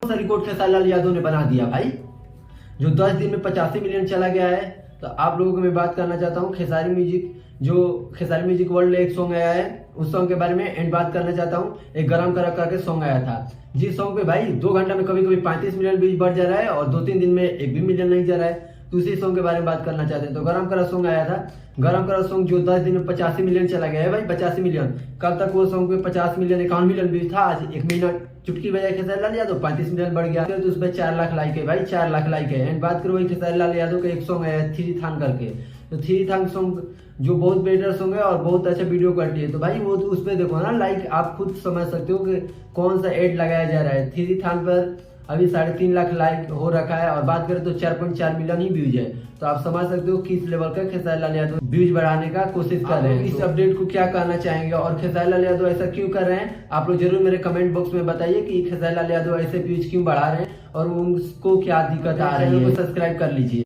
सा रिकॉर्ड खेसारी लाल यादव ने बना दिया भाई, जो 10 दिन में 85 मिलियन चला गया है। तो आप लोगों को मैं बात करना चाहता हूँ खेसारी म्यूजिक वर्ल्ड एक सॉन्ग आया है, उस सॉन्ग के बारे में एंड बात करना चाहता हूँ। एक गरम करा करके सॉन्ग आया था, जिस सॉन्ग पे भाई 2 घंटा में कभी कभी 35 मिलियन व्यूज बढ़ जा रहा है और 2-3 दिन में 1 भी मिलियन नहीं जा रहा है। तो उसी सॉन्ग के बारे में बात करना चाहते हैं। तो गरम करा सॉन्ग आया था, गरम करा सॉन्ग जो 10 दिन में 85 मिलियन चला गया है भाई, 85 मिलियन। कल तक वो सॉन्ग पे 50 मिलियन 51 मिलियन व्यूज था, आज 1 महीना चुटकी बजाय खेसारी लाल यादव 35 मिलियन बढ़ गया। तो उस पर 4 लाख लाइक है भाई, 4 लाख लाइक है। एंड बात करो वही खेसारी लाल यादव का एक सॉन्ग आया है थ्री थान करके, तो थ्री थान सॉन्ग जो बहुत बेटर सॉन्ग है और बहुत अच्छा वीडियो क्वालिटी है। तो भाई वो उस पर देखो ना लाइक, आप खुद समझ सकते हो कि कौन सा एड लगाया जा रहा है। थ्री थान पर अभी 3.5 लाख लाइक हो रखा है और बात करें तो 4.4 मिलियन ही व्यूज है। तो आप समझ सकते हो किस लेवल का खेसारी लाल यादव व्यूज बढ़ाने का कोशिश कर रहे हैं। इस अपडेट को क्या कहना चाहेंगे और खेसारी लाल यादव ऐसा क्यों कर रहे हैं, आप लोग जरूर मेरे कमेंट बॉक्स में बताइए कि खेसारी लाल यादव ऐसे व्यूज क्यों बढ़ा रहे हैं और उनको क्या दिक्कत आ रही है। सब्सक्राइब कर लीजिए।